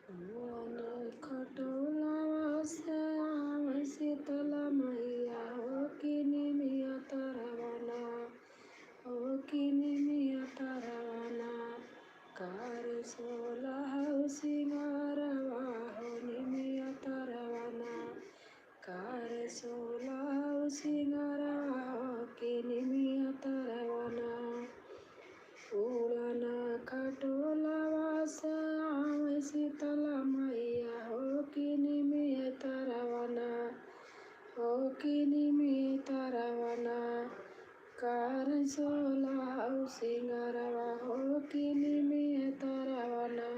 One खटोलावा से आवे शीतला मैया हो कि निमिया तरवना हो कि निमिया तरवना कार सोला हो सिंगारवा हो निमिया तरवना कार सोला हो सिंगारवा हो कि निमिया तरवना उड़न खटोलावा से आवे शीतला मैया हो कि निमिया तरवना हो कि निमिया तरवना कार सोला हो सिंगारवा हो कि निमिया तरवना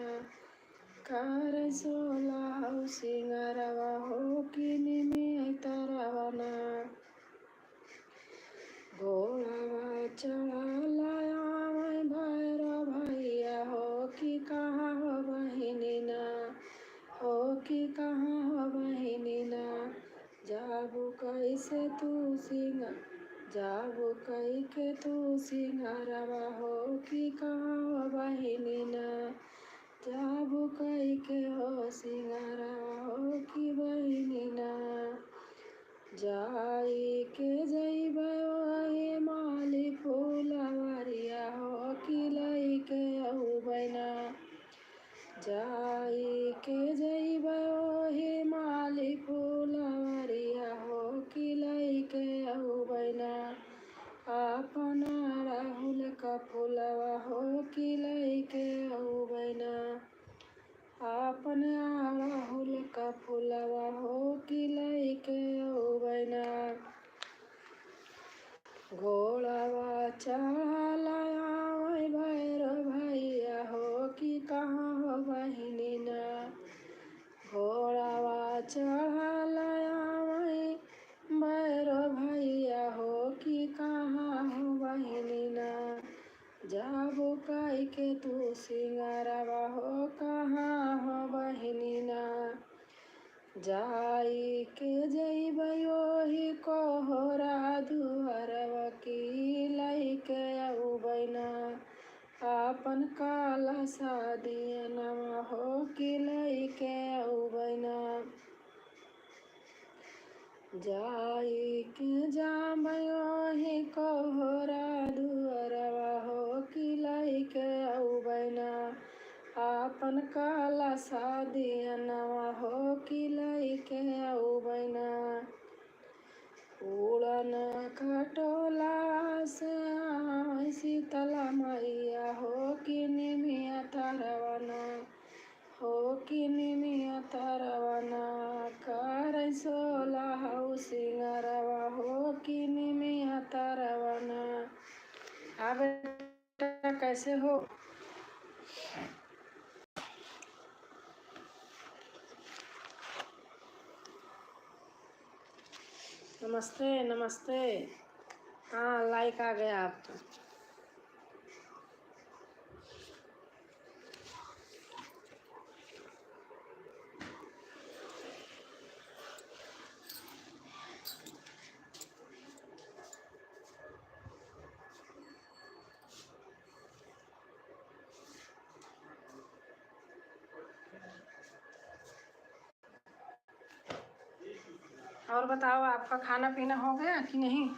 कार सोला हो सिंगारवा हो कि निमिया तरवना घोड़ावा चढ़ला आवे भैरव भैया हो कि कहाँ हो बहिनी ना हो कि कहाँ हो बहिनी ना जाबू कैसे तू जाबू कई के तू सिंगारवा हो कि कहाँ हो बहिनी ना जाबू कई के हो सिंगारवा हो कि बहिनी ना जाई के जइबै ओही माली फूलवरिया हो कि लइके अउबै ना जाई के जइबै ओही माली फूलवरिया हो कि लइके अउबै ना आपन अड़हुल क फूलवा हो कि लइके अउबै ना आपन अड़हुल क फूलवा हो कि लइके अउबै ना घोड़ावा चढ़ला आवे भैरव भैया हो कि कहाँ हो बहिनी ना घोड़ावा चढ़ला आवे भैरव भैया हो कि कहाँ हो बहिनी ना जाबू कई के तू सिंगारवा हो कहाँ हो बहिनी ना जाई के जइबै ओही कोहरा दुआरवा कि लइके अउबै ना आपन काला सादियनवा हो कि लइके अउबै ना जाई के जाबै ओही कोहरा दुआरवा हो कि लइके अउबै ना आपन काला सादियनवा हो कि लइके अउबै ना उड़न खटोला से आवे शीतला मैया हो कि निमिया तरवना हो कि निमिया तरवना कार सोला हो सिंगारवा हो कि निमिया तरवना। हाँ बेटा कैसे हो? नमस्ते नमस्ते। हाँ लाइक आ गया आपका। और बताओ आपका खाना पीना हो गया कि नहीं?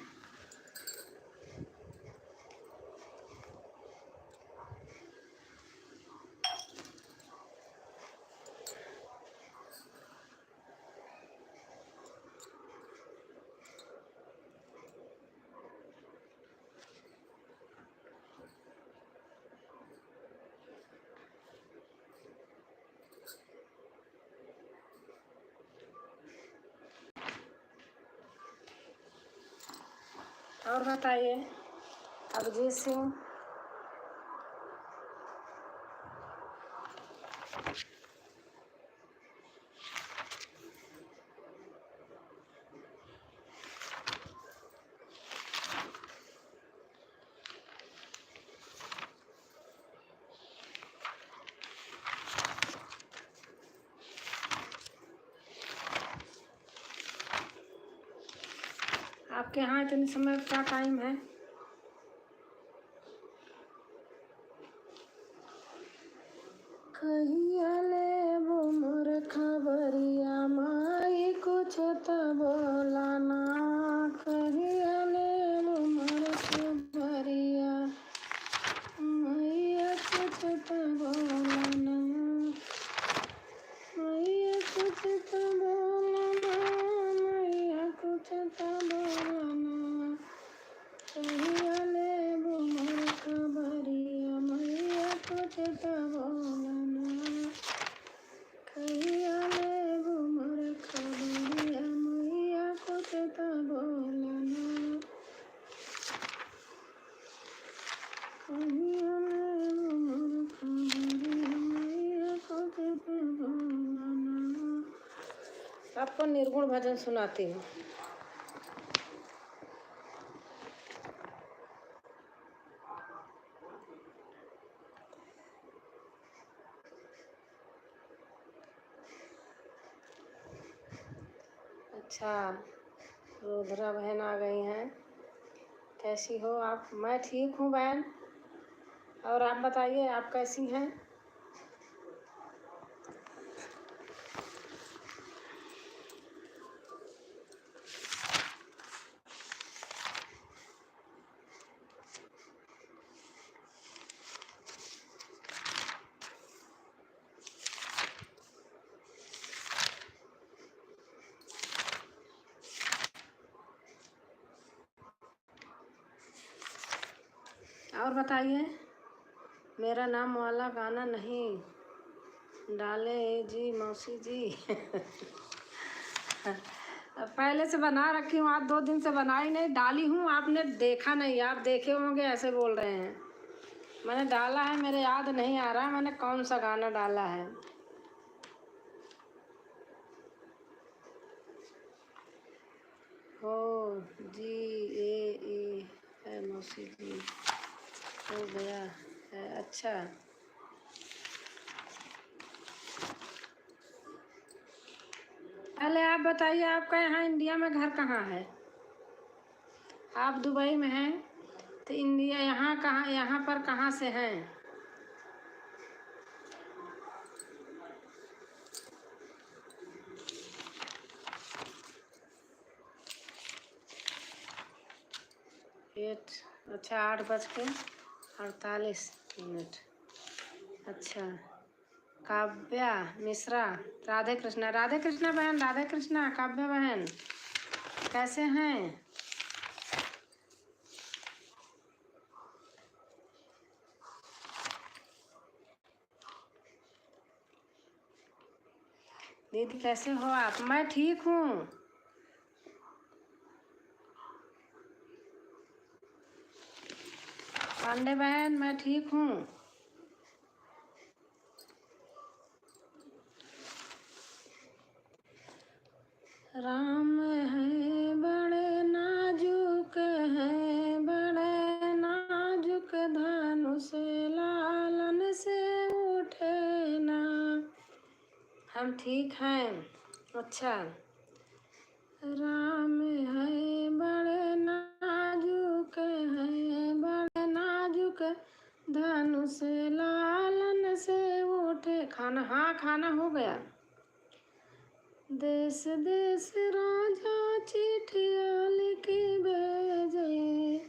और बताइए अभिजीत सिंह। आपके यहाँ इतने समय क्या टाइम है? कहिया ले आपको निर्गुण भजन सुनाती हूँ। अच्छा, रुद्रा बहन आ गई हैं। कैसी हो आप? मैं ठीक हूँ बहन, और आप बताइए आप कैसी हैं? और बताइए, मेरा नाम वाला गाना नहीं डाले जी मौसी जी। पहले से बना रखी हूँ, आज 2 दिन से बनाई नहीं, डाली हूँ, आपने देखा नहीं, आप देखे होंगे ऐसे बोल रहे हैं। मैंने डाला है, मेरे याद नहीं आ रहा मैंने कौन सा गाना डाला है। हो जी ए है मौसी जी, हो गया है। अच्छा, पहले आप बताइए आपका यहाँ इंडिया में घर कहाँ है? आप दुबई में हैं तो इंडिया यहाँ कहाँ, यहाँ पर कहाँ से हैं? अच्छा, 8:48। अच्छा, काव्या मिश्रा, राधे कृष्णा। राधे कृष्णा बहन, राधे कृष्णा। काव्या बहन कैसे हैं? दीदी कैसे हो आप? मैं ठीक हूँ। पांडे बहन मैं ठीक हूँ। राम है बड़े नाजुक है, बड़े नाजुक धनुष लालन से उठे ना। हम ठीक हैं। अच्छा, राम है बड़े नाजुक है, बड़े नाजुक धनुष लालन से उठे। खाना, हाँ खाना हो गया। देश देश राजा चिट्ठियाँ लिखी भेजे,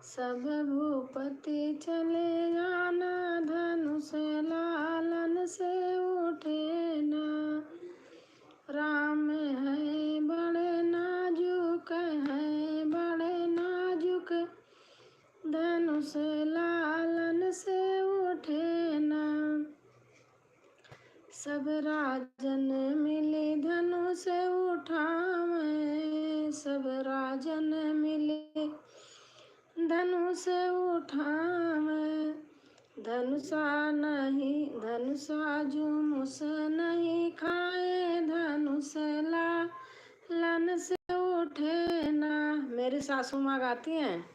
सब भूपति चले जाना, धनुष लालन से उठे ना। राम है बड़े नाजुक है, बड़े नाजुक धनुष लालन से उठे ना। सब राजन मिले धनुष उठावे, सब राजन मिले धनुष उठावे। धनुषा नहीं, धनुषा जुमुस नहीं खाए, धनुष लालन से उठे ना। मेरी सासू माँ गाती हैं।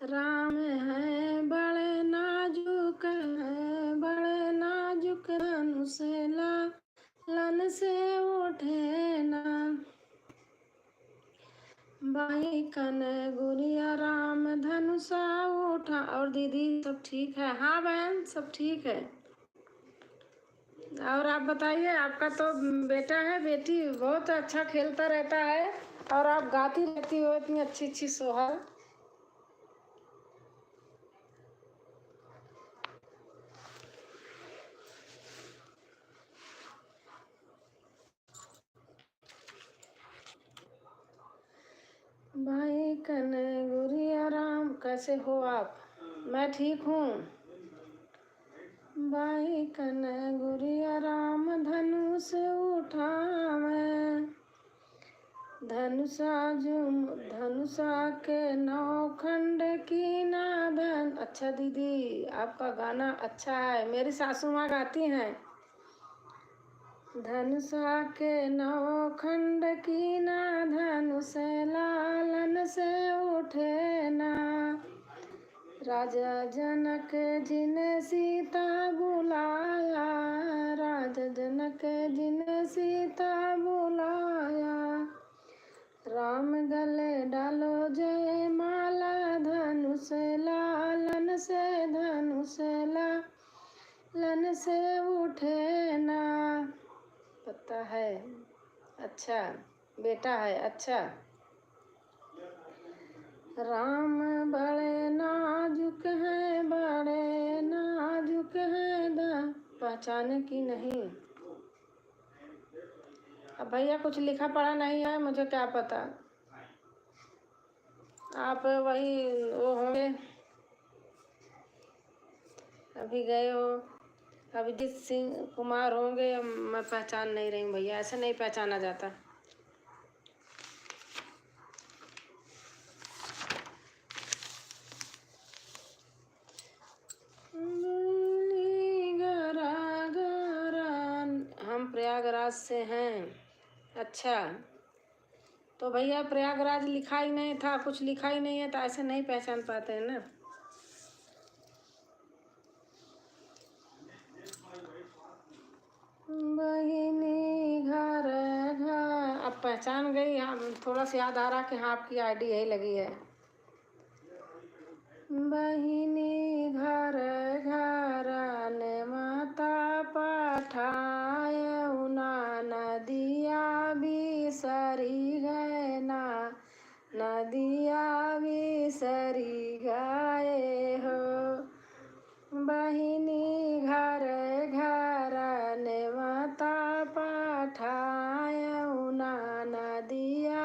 राम है बड़े नाजुक है, बड़े नाजुक धनुष लालन से उठे ना। बाई कन गुड़िया राम धनुषा उठा। और दीदी सब ठीक है? हाँ बहन सब ठीक है। और आप बताइए, आपका तो बेटा है, बेटी बहुत अच्छा खेलता रहता है, और आप गाती रहती हो इतनी अच्छी अच्छी सोहर। भाई कन गुड़िया राम कैसे हो आप? मैं ठीक हूँ। भाई कन गुड़िया राम धनुष उठावे, धनुषा के 9 खंड की नाधन। अच्छा दीदी आपका गाना अच्छा है, मेरी सासू माँ गाती हैं। धनुषा के 9 खंड की ना, धनुष लालन से उठे ना। राजा जनक जिन सीता बुलाया, राजा जनक जिन सीता बुलाया। राम गले डालो जय माला, धनुष लालन से, धनुष लालन से उठे ना। पता है अच्छा, बेटा है अच्छा। राम बड़े नाजुक हैं, बड़े नाजुक हैं, पहचाने की नहीं। अब भैया कुछ लिखा पढ़ा नहीं है, मुझे क्या पता। आप वही वो होंगे, अभी गए हो, अभिजीत सिंह कुमार होंगे। मैं पहचान नहीं रही हूँ भैया, ऐसे नहीं पहचाना जाता। हम प्रयागराज से हैं। अच्छा, तो भैया प्रयागराज लिखा ही नहीं था, कुछ लिखा ही नहीं है, तो ऐसे नहीं पहचान पाते हैं ना। बहिनी घर घर, अब पहचान गई। हाँ, थोड़ा सा याद आ रहा कि हाँ आपकी आईडी यही लगी है। बहिनी घर घर ने माता पठाए, उना नदिया बिसरी गए ना, नदिया बिसरी गए हो। बहिनी घर घर ने माता पठाए, उना नदिया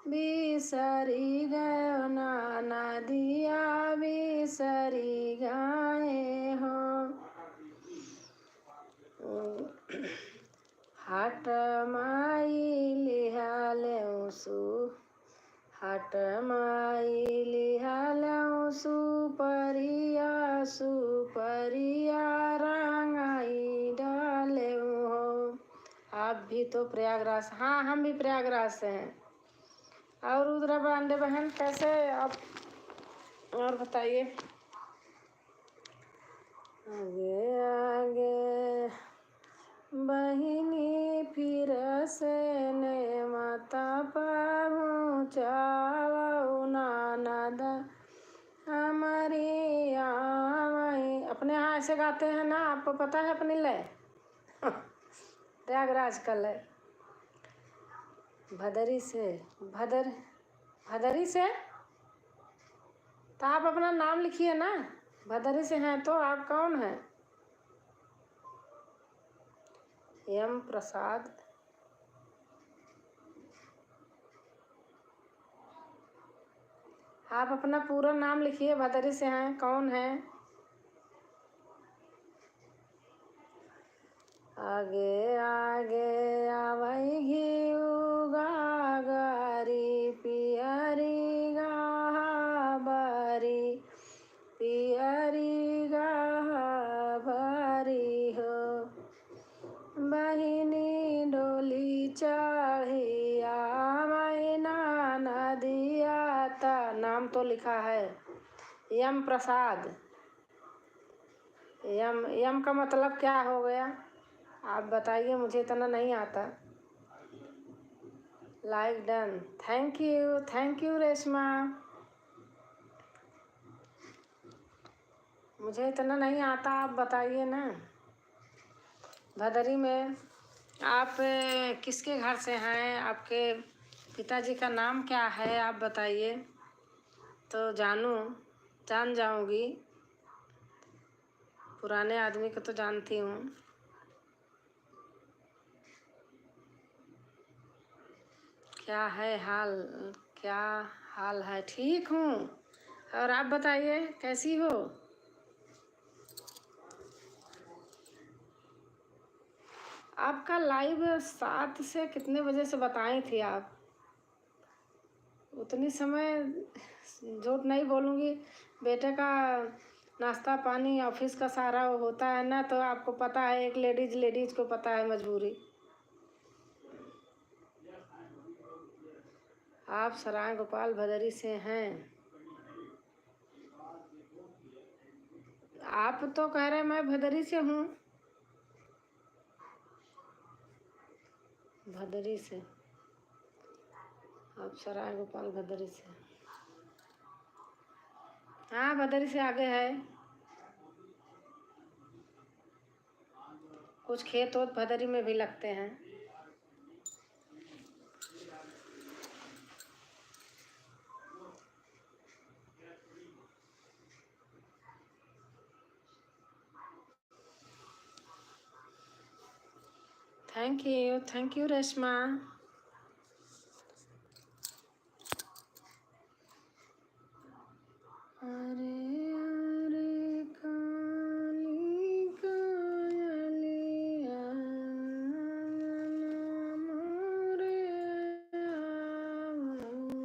बिसरी गए ना, नदिया बिसरी गए हो। हट माई लिहालऊ सु, हट माई लिहालऊ सुपरिया, सुपरिया रंगाई डालेऊ हो। आप भी तो प्रयागराज? हाँ, हम भी प्रयागराज से हैं। और रुद्रा पांडे बहन कैसे आप, और बताइए। आगे आगे बहिनी फिर से ने माता पहुँचाओ, ननद हमारी आई। अपने यहाँ ऐसे गाते हैं ना, आपको पता है अपनी लय? प्रयागराज का लय। भदरी से, भदरी से, तो आप अपना नाम लिखिए ना। भदरी से हैं तो आप कौन हैं? एम प्रसाद। आप अपना पूरा नाम लिखिए, भदरी से हैं, कौन है? आगे आगे आवई घिउ गागरी, पियरी गाबरी, पियरी गाबरी हो। बहिनी डोली चढ़ी आवई ना, नदिया ता। नाम तो लिखा है यम प्रसाद। यम, यम का मतलब क्या हो गया आप बताइए, मुझे इतना नहीं आता। Like done, thank you Reshma. मुझे इतना नहीं आता, आप बताइए ना। भदरी में आप किसके घर से हैं? आपके पिताजी का नाम क्या है आप बताइए, तो जान जाऊंगी। पुराने आदमी को तो जानती हूँ। क्या है हाल, क्या हाल है? ठीक हूँ। और आप बताइए कैसी हो? आपका लाइव 7 से कितने बजे से बताई थी आप? उतनी समय झूठ नहीं बोलूँगी, बेटे का नाश्ता पानी ऑफिस का सारा होता है ना, तो आपको पता है, एक लेडीज को पता है मजबूरी। आप सराय गोपाल भदरी से हैं। आप तो कह रहे मैं भदरी से हूँ। भदरी से, आप सराय गोपाल भदरी से। हाँ, भदरी से आगे है। कुछ खेत वोत भदरी में भी लगते हैं। Thank you Reshma. अरे अरे काली कायलिया मोरे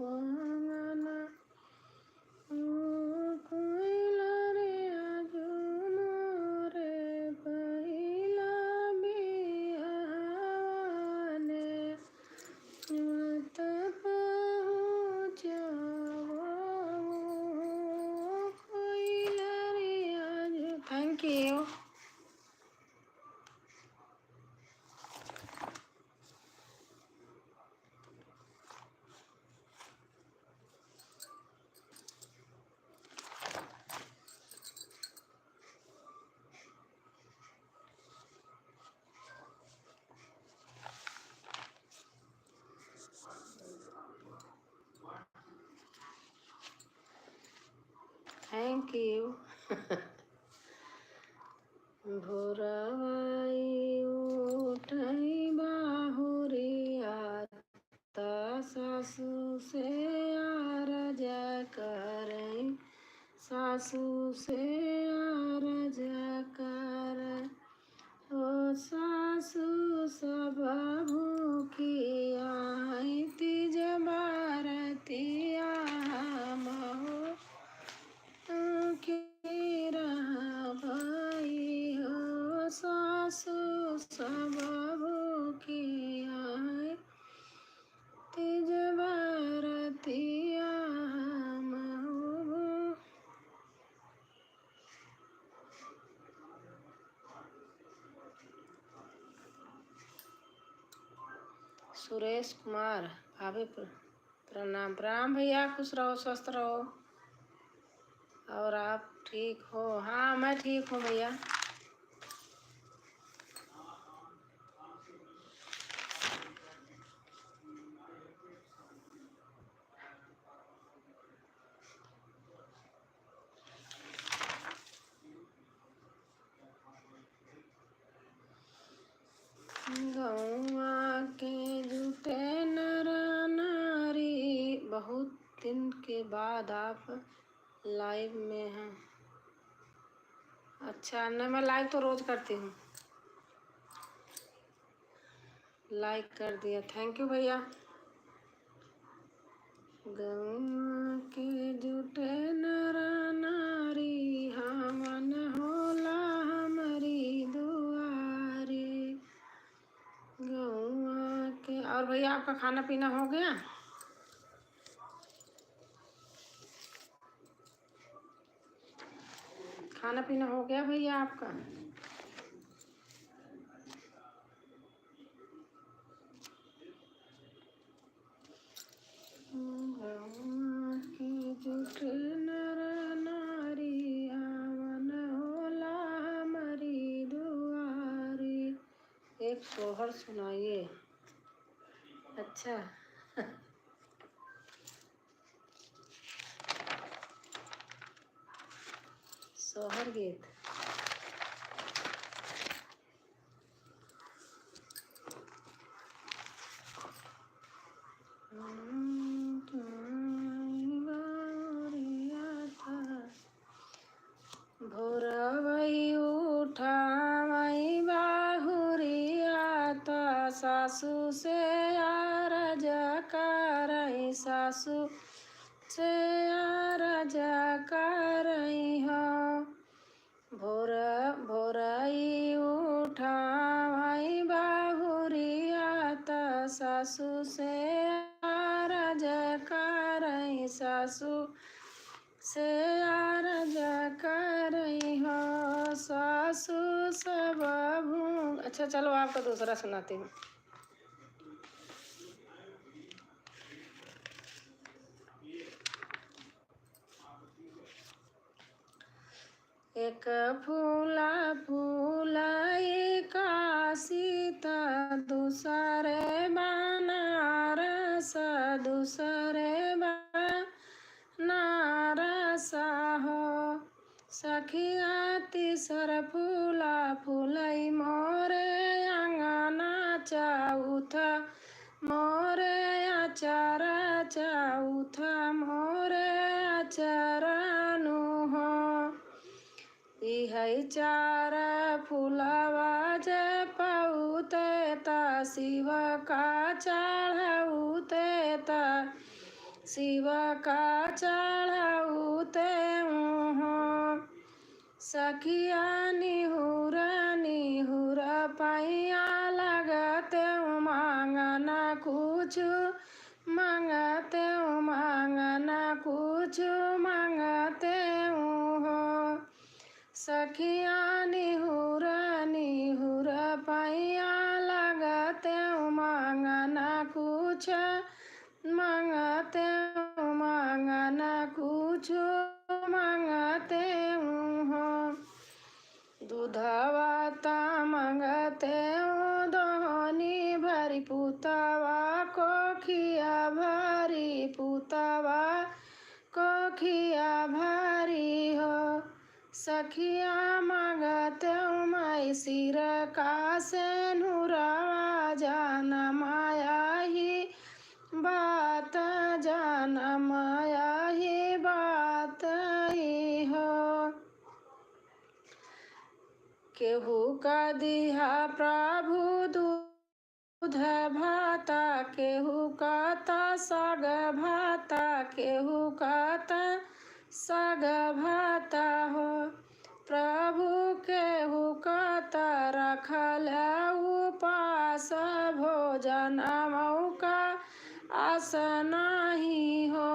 आंगना, ओ कोयला रे आजू मोरे पहिला बिहाने मत पहुँचाओ कोयला रे आजू। Thank you. Thank you. भोरवाई उठई बाहुरिया ता सासू से आरज करई, सासू से आरज कर, ओ सासू सब भूखिया तीज बारतिया महो भाई हो, सासू सब भूखिया तीज बारतिया महो। सुरेश कुमार, भाभी प्रणाम। प्रणाम भैया, खुश रहो स्वस्थ रहो। और आप ठीक हो? हाँ, मैं ठीक हूँ भैया। गौआ के जुटे नर नारी, बहुत दिन के बाद आप लाइव में हैं। अच्छा, नहीं मैं लाइव तो रोज करती हूँ। लाइक कर दिया, थैंक यू भैया। गौआ के जुटे नर नारी, हमन होला हमारी दुआरी। गौआ के। और भैया आपका खाना पीना हो गया? खाना पीना हो गया भैया आपका? नर नारी हमन होला हमारी दुआरी। एक सोहर सुनाइए। अच्छा। सोहर गीत। भोरवई उठावई बाहुरिया ता सासू से आरज करई, सासू से आरज करई हो, भोर भोरई उठाई बाहुरिया त सासू से आरज करई सासू से आरज करई हो सासू सब भूंग। अच्छा चलो आपको दूसरा सुनाती हूँ। एक फूला फूलाई काशीता दूसरे बनारस दूसरे बनारस हो सखिया तीसर फूला फूलई मोरे अंगना चाउथ मोरे अचार चाउथ मोरे अचारनु हो इहै चार फूलवा जे पउते ता शिव का चढ़उते ता शिव का चढ़उते हो सखिया निहुर निहुर पैया लगते मांगना कुछ मांगते मांगना कुछ मांगते हो सखिया निहुर निहुर पैया लगते मांगना कुछ मांगते मांगना कुछ मांगते हो दूधवा ता मांगते दोहनी भरी पुतवा कोखिया भरी पुतवा कोखिया भरी हो सखिया मांगते माई सिर का से नूरवा जाना माया ही बात जाना माया ही बात ही हो केहू का दिहा प्रभु दूध भाता केहू का ता साग भाता केहू का ता साग भाता हो प्रभु केहू का ता रखल उपास भोजन मौका आस नहीं हो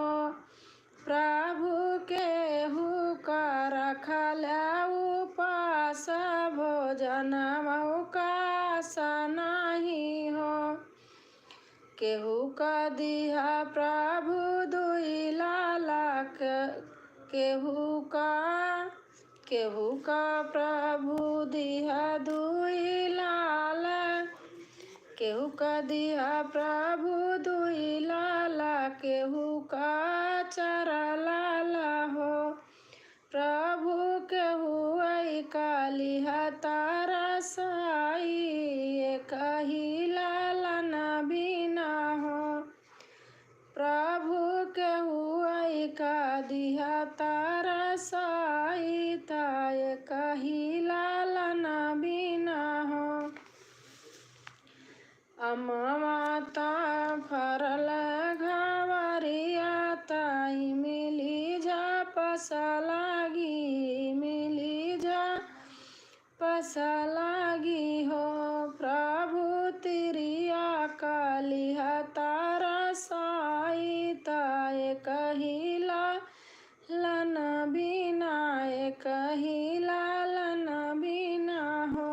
प्रभु केहू का रखल उपास भोजन मौका आस नहीं हो केहू का दिहा प्रभु दुई लालक केहू का प्रभु दिहा दुई लाल केहू का दिहा प्रभु दुई लाला केहू का चार लाला हो प्रभु केहू आई काली तारा साई एक ही लाला न बिना हो प्रभु केहू आई का दिहा तारा साई ताय कही लाला न बिना हो अमाता फरल घावरिया ताई मिली जा पसलागी मिली जा पसलागी हो प्रभु तिरिया काली तारा साई ताय कहिला लन बिना कहिला लन बिना हो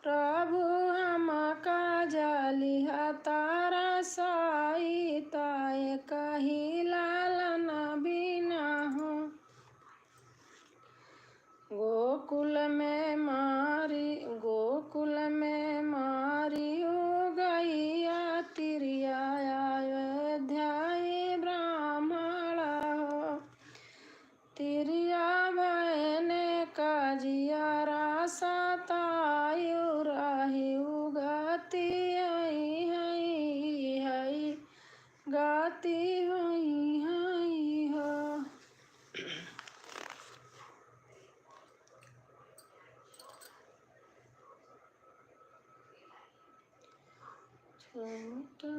प्रभु हम का जाली तारा साई ताय कहिला लन बिना हो गोकुल में मारी गैया तिरिया अयोध्या ब्राह्मण हो तिरिया बहने काजिया रासा तायु रही उगती हई गाती हई हो छोटा